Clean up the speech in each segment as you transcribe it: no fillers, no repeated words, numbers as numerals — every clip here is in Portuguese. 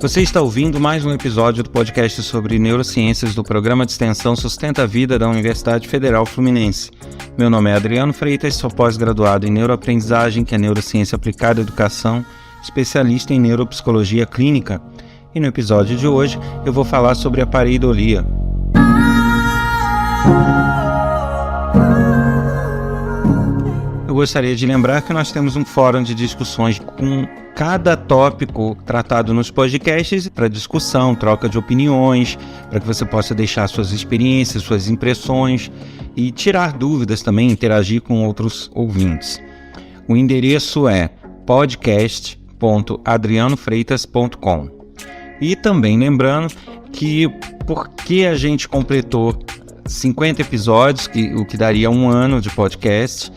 Você está ouvindo mais um episódio do podcast sobre neurociências do Programa de Extensão Sustenta a Vida da Universidade Federal Fluminense. Meu nome é Adriano Freitas, sou pós-graduado em neuroaprendizagem, que é neurociência aplicada à educação, especialista em neuropsicologia clínica. E no episódio de hoje eu vou falar sobre a pareidolia. Eu gostaria de lembrar que nós temos um fórum de discussões com cada tópico tratado nos podcasts para discussão, troca de opiniões, para que você possa deixar suas experiências, suas impressões e tirar dúvidas também, interagir com outros ouvintes. O endereço é podcast.adrianofreitas.com. E também lembrando que porque a gente completou 50 episódios, o que daria um ano de podcast,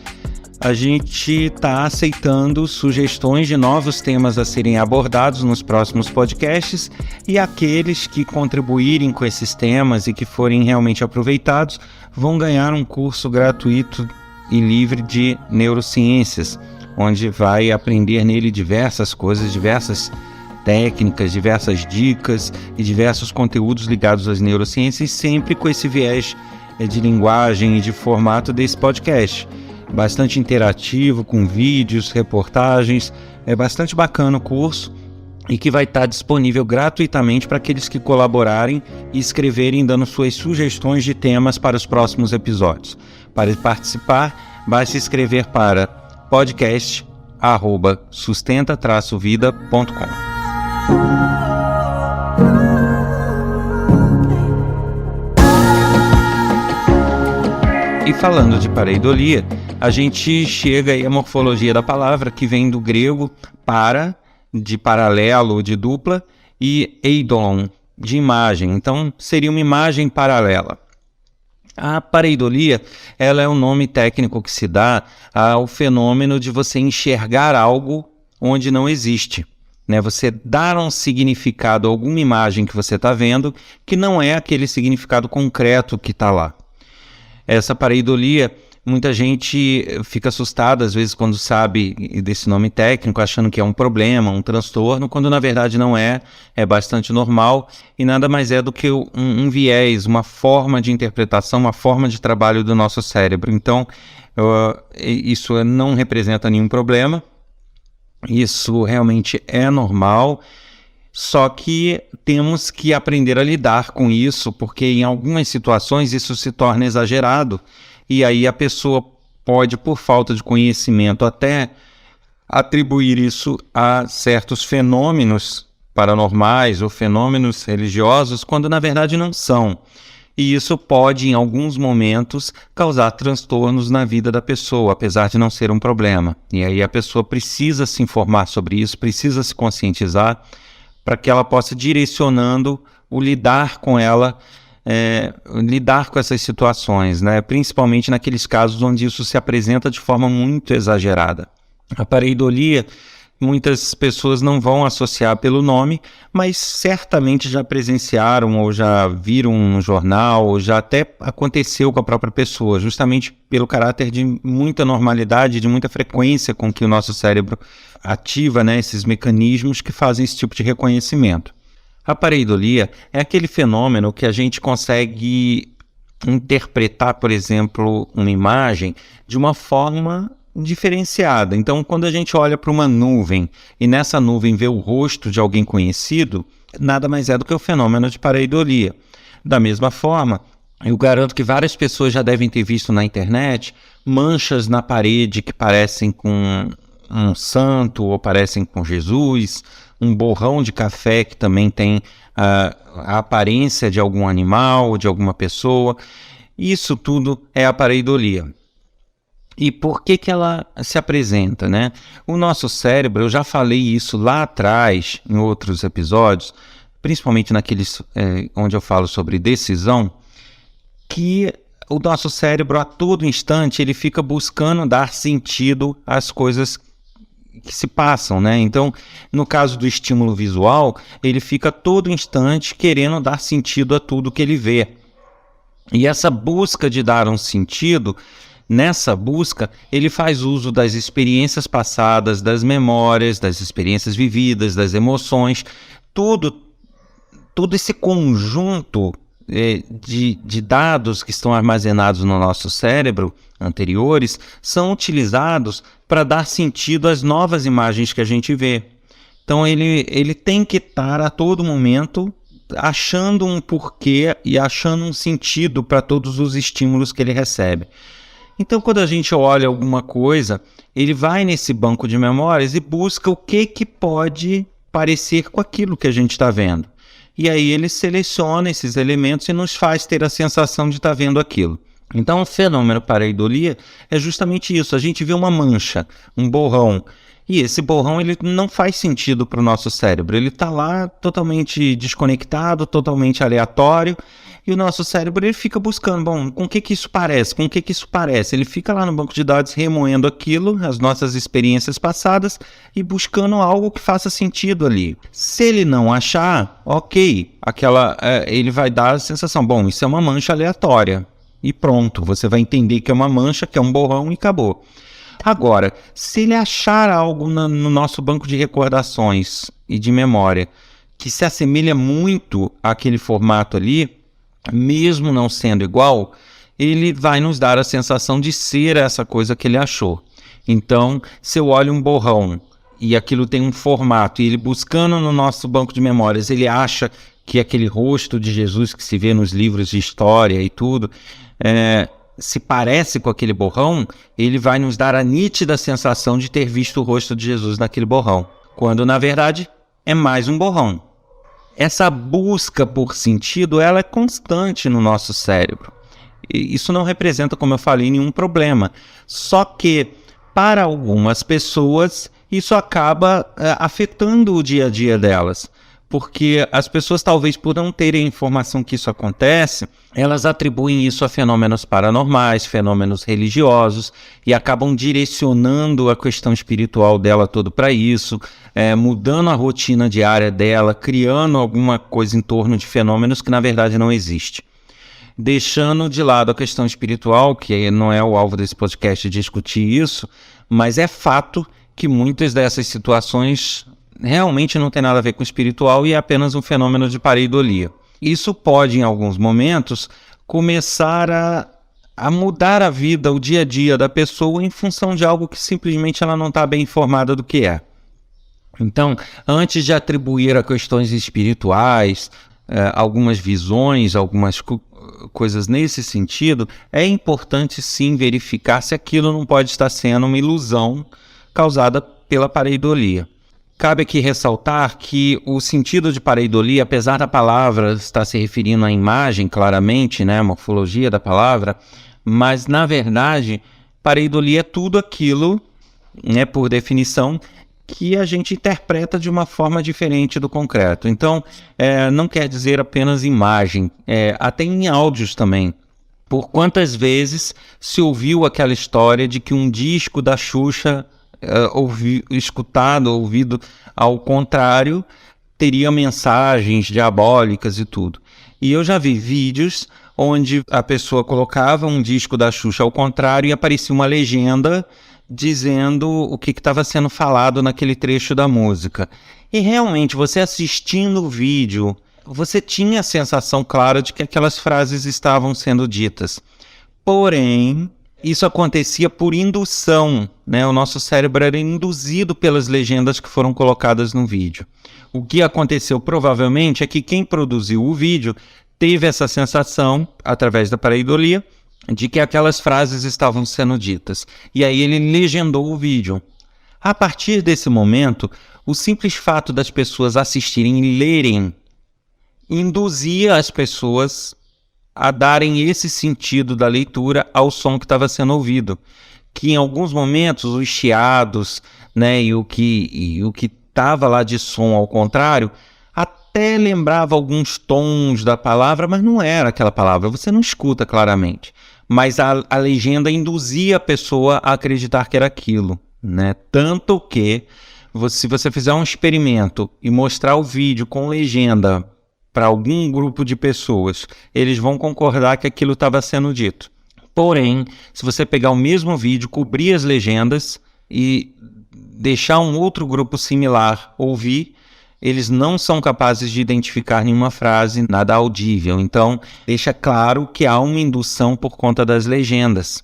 a gente está aceitando sugestões de novos temas a serem abordados nos próximos podcasts, e aqueles que contribuírem com esses temas e que forem realmente aproveitados vão ganhar um curso gratuito e livre de neurociências, onde vai aprender nele diversas coisas, diversas técnicas, diversas dicas e diversos conteúdos ligados às neurociências, sempre com esse viés de linguagem e de formato desse podcast. Bastante interativo, com vídeos, reportagens. É bastante bacana o curso e que vai estar disponível gratuitamente para aqueles que colaborarem e escreverem dando suas sugestões de temas para os próximos episódios. Para participar, basta escrever para podcast@sustenta-vida.com. E falando de pareidolia, a gente chega aí à morfologia da palavra, que vem do grego para, de paralelo, de dupla, e eidon, de imagem. Então, seria uma imagem paralela. A pareidolia, ela é um nome técnico que se dá ao fenômeno de você enxergar algo onde não existe. Você dar um significado a alguma imagem que você está vendo, que não é aquele significado concreto que está lá. Essa pareidolia, muita gente fica assustada às vezes quando sabe desse nome técnico, achando que é um problema, um transtorno, quando na verdade não é bastante normal e nada mais é do que um viés, uma forma de interpretação, uma forma de trabalho do nosso cérebro. Então, isso não representa nenhum problema, isso realmente é normal. Só que temos que aprender a lidar com isso, porque em algumas situações isso se torna exagerado, e aí a pessoa pode, por falta de conhecimento, até atribuir isso a certos fenômenos paranormais ou fenômenos religiosos, quando na verdade não são. E isso pode, em alguns momentos, causar transtornos na vida da pessoa, apesar de não ser um problema. E aí a pessoa precisa se informar sobre isso, precisa se conscientizar, para que ela possa direcionando o lidar com ela, lidar com essas situações, principalmente naqueles casos onde isso se apresenta de forma muito exagerada. A pareidolia, muitas pessoas não vão associar pelo nome, mas certamente já presenciaram ou já viram no jornal, ou já até aconteceu com a própria pessoa, justamente pelo caráter de muita normalidade, de muita frequência com que o nosso cérebro ativa esses mecanismos que fazem esse tipo de reconhecimento. A pareidolia é aquele fenômeno que a gente consegue interpretar, por exemplo, uma imagem de uma forma diferenciada. Então, quando a gente olha para uma nuvem e nessa nuvem vê o rosto de alguém conhecido, nada mais é do que o fenômeno de pareidolia. Da mesma forma, eu garanto que várias pessoas já devem ter visto na internet manchas na parede que parecem com um santo ou parecem com Jesus, um borrão de café que também tem a aparência de algum animal ou de alguma pessoa. Isso tudo é a pareidolia. E por que ela se apresenta, O nosso cérebro, eu já falei isso lá atrás, em outros episódios, principalmente naqueles onde eu falo sobre decisão, que o nosso cérebro a todo instante ele fica buscando dar sentido às coisas que se passam, Então, no caso do estímulo visual, ele fica a todo instante querendo dar sentido a tudo que ele vê. E essa busca de dar um sentido, nessa busca, ele faz uso das experiências passadas, das memórias, das experiências vividas, das emoções, todo esse conjunto de dados que estão armazenados no nosso cérebro anteriores são utilizados para dar sentido às novas imagens que a gente vê. Então ele tem que estar a todo momento achando um porquê e achando um sentido para todos os estímulos que ele recebe. Então, quando a gente olha alguma coisa, ele vai nesse banco de memórias e busca o que pode parecer com aquilo que a gente está vendo. E aí ele seleciona esses elementos e nos faz ter a sensação de estar vendo aquilo. Então, o fenômeno pareidolia é justamente isso. A gente vê uma mancha, um borrão, e esse borrão ele não faz sentido para o nosso cérebro. Ele está lá totalmente desconectado, totalmente aleatório, e o nosso cérebro ele fica buscando, bom, com o que isso parece? Com o que isso parece? Ele fica lá no banco de dados remoendo aquilo, as nossas experiências passadas, e buscando algo que faça sentido ali. Se ele não achar, ok, ele vai dar a sensação, bom, isso é uma mancha aleatória. E pronto, você vai entender que é uma mancha, que é um borrão e acabou. Agora, se ele achar algo no nosso banco de recordações e de memória que se assemelha muito àquele formato ali, mesmo não sendo igual, ele vai nos dar a sensação de ser essa coisa que ele achou. Então, se eu olho um borrão e aquilo tem um formato, e ele buscando no nosso banco de memórias, ele acha que aquele rosto de Jesus que se vê nos livros de história e tudo, se parece com aquele borrão, ele vai nos dar a nítida sensação de ter visto o rosto de Jesus naquele borrão, quando na verdade é mais um borrão. Essa busca por sentido, ela é constante no nosso cérebro. E isso não representa, como eu falei, nenhum problema. Só que, para algumas pessoas, isso acaba afetando o dia a dia delas. Porque as pessoas, talvez por não terem informação que isso acontece, elas atribuem isso a fenômenos paranormais, fenômenos religiosos, e acabam direcionando a questão espiritual dela todo para isso, mudando a rotina diária dela, criando alguma coisa em torno de fenômenos que na verdade não existe. Deixando de lado a questão espiritual, que não é o alvo desse podcast discutir isso, mas é fato que muitas dessas situações realmente não tem nada a ver com o espiritual e é apenas um fenômeno de pareidolia. Isso pode, em alguns momentos, começar a mudar a vida, o dia a dia da pessoa em função de algo que simplesmente ela não está bem informada do que é. Então, antes de atribuir a questões espirituais, algumas visões, algumas coisas nesse sentido, é importante sim verificar se aquilo não pode estar sendo uma ilusão causada pela pareidolia. Cabe aqui ressaltar que o sentido de pareidolia, apesar da palavra estar se referindo à imagem claramente, né, a morfologia da palavra, mas na verdade pareidolia é tudo aquilo, né, por definição, que a gente interpreta de uma forma diferente do concreto. Então, não quer dizer apenas imagem, até em áudios também. Por quantas vezes se ouviu aquela história de que um disco da Xuxa ouvido ao contrário, teria mensagens diabólicas e tudo. E eu já vi vídeos onde a pessoa colocava um disco da Xuxa ao contrário e aparecia uma legenda dizendo o que estava sendo falado naquele trecho da música. E realmente, você assistindo o vídeo, você tinha a sensação clara de que aquelas frases estavam sendo ditas. Porém, isso acontecia por indução, né? O nosso cérebro era induzido pelas legendas que foram colocadas no vídeo. O que aconteceu provavelmente é que quem produziu o vídeo teve essa sensação, através da pareidolia, de que aquelas frases estavam sendo ditas. E aí ele legendou o vídeo. A partir desse momento, o simples fato das pessoas assistirem e lerem induzia as pessoas a darem esse sentido da leitura ao som que estava sendo ouvido, que em alguns momentos os chiados, né, e o que estava lá de som ao contrário, até lembrava alguns tons da palavra, mas não era aquela palavra, você não escuta claramente. Mas a legenda induzia a pessoa a acreditar que era aquilo, né? Tanto que, se você fizer um experimento e mostrar o vídeo com legenda para algum grupo de pessoas, eles vão concordar que aquilo estava sendo dito. Porém, se você pegar o mesmo vídeo, cobrir as legendas e deixar um outro grupo similar ouvir, eles não são capazes de identificar nenhuma frase, nada audível. Então, deixa claro que há uma indução por conta das legendas.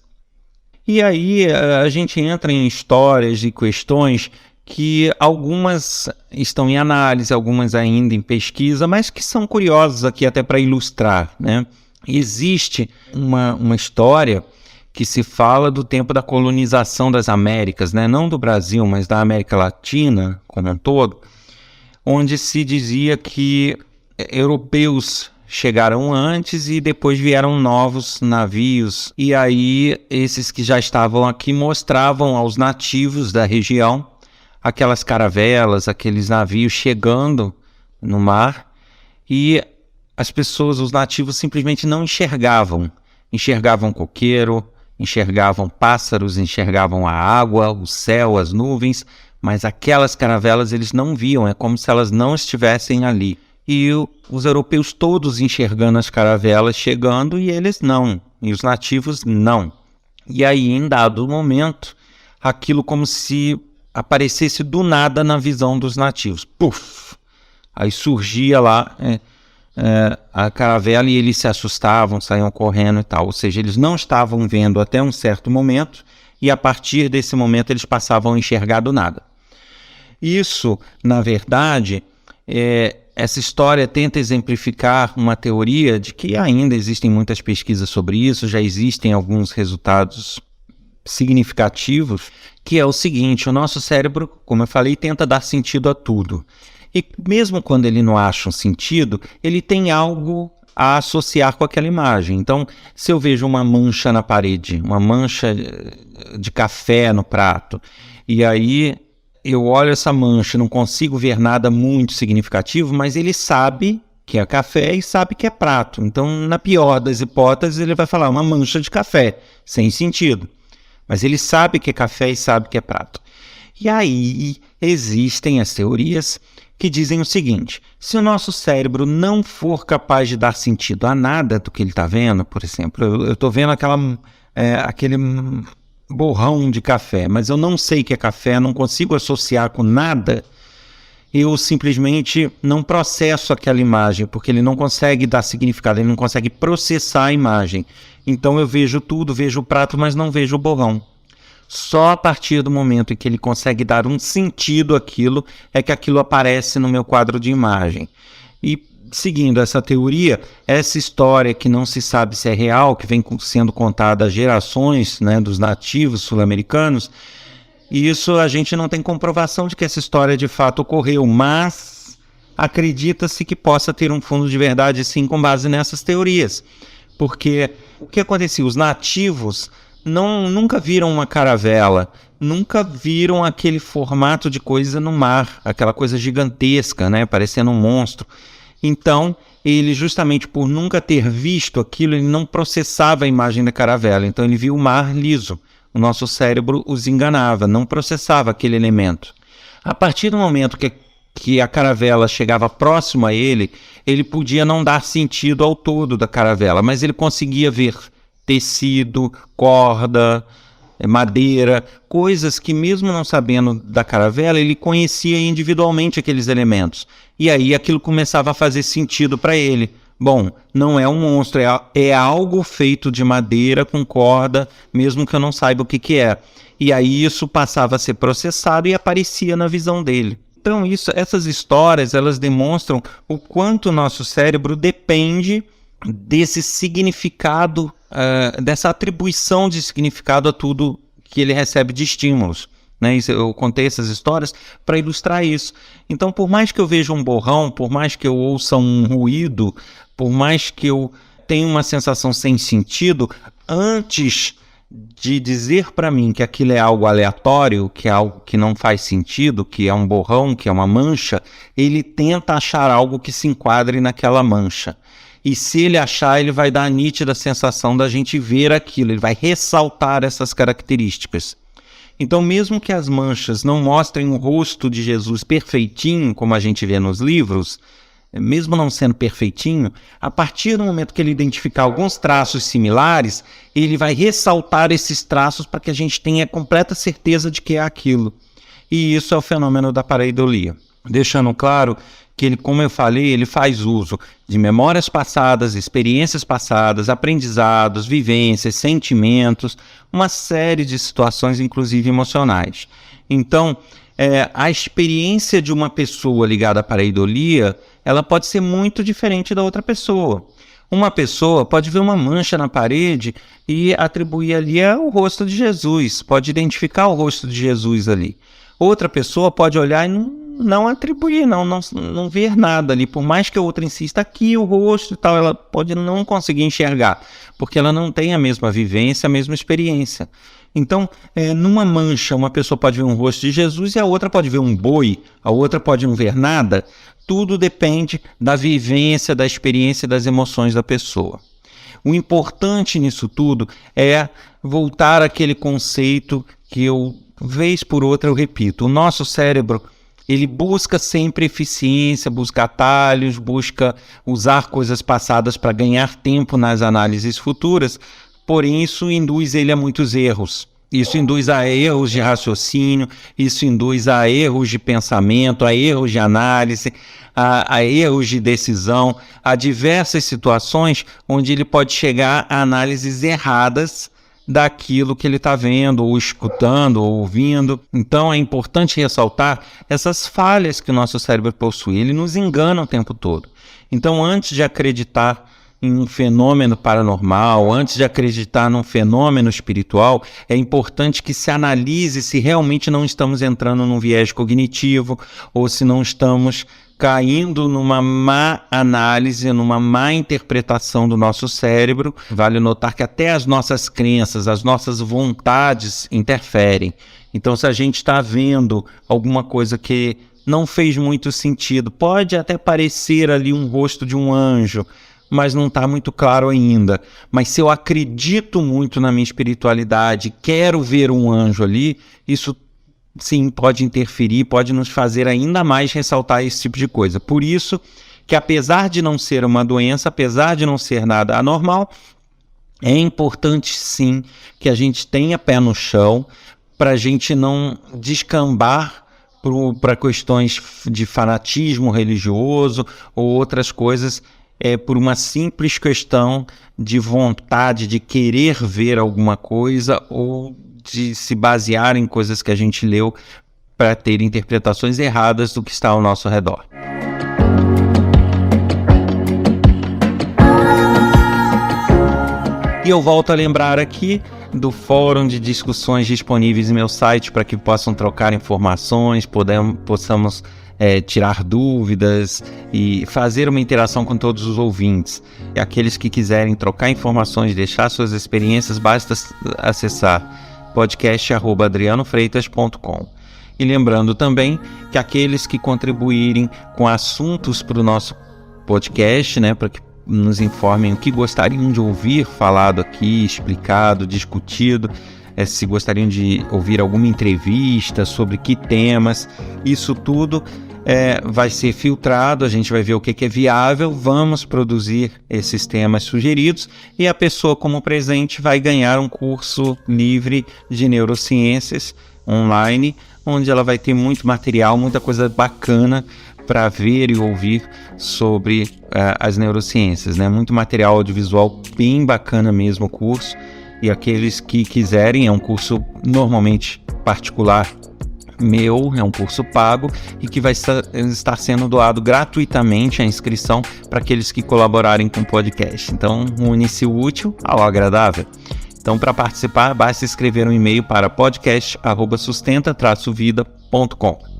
E aí a gente entra em histórias e questões que algumas estão em análise, algumas ainda em pesquisa, mas que são curiosas aqui até para ilustrar, né? Existe uma história que se fala do tempo da colonização das Américas, né? Não do Brasil, mas da América Latina como um todo, onde se dizia que europeus chegaram antes e depois vieram novos navios. E aí esses que já estavam aqui mostravam aos nativos da região aquelas caravelas, aqueles navios chegando no mar, e as pessoas, os nativos, simplesmente não enxergavam. Enxergavam coqueiro, enxergavam pássaros, enxergavam a água, o céu, as nuvens, mas aquelas caravelas eles não viam, é como se elas não estivessem ali. E os europeus todos enxergando as caravelas chegando e eles não, e os nativos não. E aí, em dado momento, aquilo como se aparecesse do nada na visão dos nativos. Puf! Aí surgia lá a caravela e eles se assustavam, saíam correndo e tal. Ou seja, eles não estavam vendo até um certo momento e a partir desse momento eles passavam a enxergar do nada. Isso, na verdade, essa história tenta exemplificar uma teoria de que ainda existem muitas pesquisas sobre isso, já existem alguns resultados significativos, que é o seguinte: o nosso cérebro, como eu falei, tenta dar sentido a tudo. E mesmo quando ele não acha um sentido, ele tem algo a associar com aquela imagem. Então, se eu vejo uma mancha na parede, uma mancha de café no prato, e aí eu olho essa mancha, não consigo ver nada muito significativo, mas ele sabe que é café e sabe que é prato. Então, na pior das hipóteses, ele vai falar uma mancha de café, sem sentido. Mas ele sabe que é café e sabe que é prato. E aí existem as teorias que dizem o seguinte: se o nosso cérebro não for capaz de dar sentido a nada do que ele está vendo, por exemplo, eu estou vendo aquele borrão de café, mas eu não sei que é café, não consigo associar com nada, eu simplesmente não processo aquela imagem, porque ele não consegue dar significado, ele não consegue processar a imagem. Então eu vejo tudo, vejo o prato, mas não vejo o borrão. Só a partir do momento em que ele consegue dar um sentido àquilo, é que aquilo aparece no meu quadro de imagem. E seguindo essa teoria, essa história que não se sabe se é real, que vem sendo contada há gerações, né, dos nativos sul-americanos, e isso a gente não tem comprovação de que essa história de fato ocorreu, mas acredita-se que possa ter um fundo de verdade sim com base nessas teorias. Porque o que acontecia? Os nativos nunca viram uma caravela, nunca viram aquele formato de coisa no mar, aquela coisa gigantesca, né, parecendo um monstro. Então, ele, justamente por nunca ter visto aquilo, ele não processava a imagem da caravela. Então, ele viu o mar liso. O nosso cérebro os enganava, não processava aquele elemento. A partir do momento que a caravela chegava próximo a ele, ele podia não dar sentido ao todo da caravela, mas ele conseguia ver tecido, corda, madeira, coisas que mesmo não sabendo da caravela, ele conhecia individualmente aqueles elementos. E aí aquilo começava a fazer sentido para ele. Bom, não é um monstro, é algo feito de madeira com corda, mesmo que eu não saiba o que é. E aí isso passava a ser processado e aparecia na visão dele. Então essas histórias, elas demonstram o quanto o nosso cérebro depende desse significado, dessa atribuição de significado a tudo que ele recebe de estímulos. Né? Eu contei essas histórias para ilustrar isso. Então, por mais que eu veja um borrão, por mais que eu ouça um ruído, por mais que eu tenha uma sensação sem sentido, antes de dizer para mim que aquilo é algo aleatório, que é algo que não faz sentido, que é um borrão, que é uma mancha, ele tenta achar algo que se enquadre naquela mancha. E se ele achar, ele vai dar a nítida sensação da gente ver aquilo, ele vai ressaltar essas características. Então, mesmo que as manchas não mostrem o rosto de Jesus perfeitinho, como a gente vê nos livros, mesmo não sendo perfeitinho, a partir do momento que ele identificar alguns traços similares, ele vai ressaltar esses traços para que a gente tenha completa certeza de que é aquilo. E isso é o fenômeno da pareidolia. deixando claro que ele, como eu falei, ele faz uso de memórias passadas, experiências passadas, aprendizados, vivências, sentimentos, uma série de situações, inclusive emocionais. Então, a experiência de uma pessoa ligada à pareidolia, ela pode ser muito diferente da outra pessoa. Uma pessoa pode ver uma mancha na parede e atribuir ali o rosto de Jesus, pode identificar o rosto de Jesus ali. Outra pessoa pode olhar e não atribuir, não ver nada ali, por mais que a outra insista aqui o rosto e tal, ela pode não conseguir enxergar, porque ela não tem a mesma vivência, a mesma experiência. Então, numa mancha, uma pessoa pode ver um rosto de Jesus e a outra pode ver um boi, a outra pode não ver nada. Tudo depende da vivência, da experiência e das emoções da pessoa. O importante nisso tudo é voltar àquele conceito que eu, vez por outra, eu repito. O nosso cérebro, ele busca sempre eficiência, busca atalhos, busca usar coisas passadas para ganhar tempo nas análises futuras, porém isso induz ele a muitos erros. Isso induz a erros de raciocínio, isso induz a erros de pensamento, a erros de análise, a erros de decisão, a diversas situações onde ele pode chegar a análises erradas daquilo que ele está vendo, ou escutando, ou ouvindo. Então é importante ressaltar essas falhas que o nosso cérebro possui. Ele nos engana o tempo todo. Então, antes de acreditar em um fenômeno paranormal, antes de acreditar num fenômeno espiritual, é importante que se analise se realmente não estamos entrando num viés cognitivo ou se não estamos caindo numa má análise, numa má interpretação do nosso cérebro. Vale notar que até as nossas crenças, as nossas vontades interferem. Então, se a gente está vendo alguma coisa que não fez muito sentido, pode até parecer ali um rosto de um anjo, mas não está muito claro ainda. Mas se eu acredito muito na minha espiritualidade, quero ver um anjo ali, isso sim pode interferir, pode nos fazer ainda mais ressaltar esse tipo de coisa. Por isso que, apesar de não ser uma doença, apesar de não ser nada anormal, é importante sim que a gente tenha pé no chão para a gente não descambar para questões de fanatismo religioso ou outras coisas, por uma simples questão de vontade, de querer ver alguma coisa ou de se basear em coisas que a gente leu para ter interpretações erradas do que está ao nosso redor. E eu volto a lembrar aqui do fórum de discussões disponíveis em meu site para que possam trocar informações, possamos tirar dúvidas e fazer uma interação com todos os ouvintes. E aqueles que quiserem trocar informações, deixar suas experiências, basta acessar podcast@adrianofreitas.com. E lembrando também que aqueles que contribuírem com assuntos para o nosso podcast, para que nos informem o que gostariam de ouvir falado aqui, explicado, discutido, se gostariam de ouvir alguma entrevista, sobre que temas, isso tudo vai ser filtrado, a gente vai ver o que é viável, vamos produzir esses temas sugeridos e a pessoa, como presente, vai ganhar um curso livre de neurociências online, onde ela vai ter muito material, muita coisa bacana para ver e ouvir sobre as neurociências, muito material audiovisual bem bacana mesmo o curso. E aqueles que quiserem, é um curso normalmente particular meu, é um curso pago e que vai estar sendo doado gratuitamente a inscrição para aqueles que colaborarem com o podcast. Então, une-se o útil ao agradável. Então, para participar, basta escrever um e-mail para podcast@sustenta-vida.com.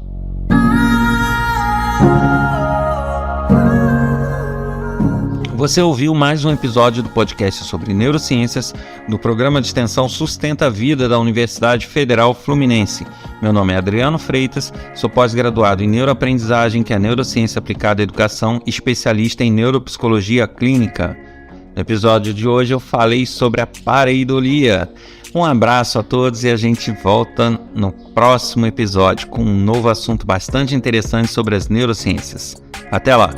Você ouviu mais um episódio do podcast sobre neurociências do programa de extensão Sustenta a Vida da Universidade Federal Fluminense. Meu nome é Adriano Freitas, sou pós-graduado em neuroaprendizagem, que é a neurociência aplicada à educação, especialista em neuropsicologia clínica. No episódio de hoje eu falei sobre a pareidolia. Um abraço a todos e a gente volta no próximo episódio com um novo assunto bastante interessante sobre as neurociências. Até lá!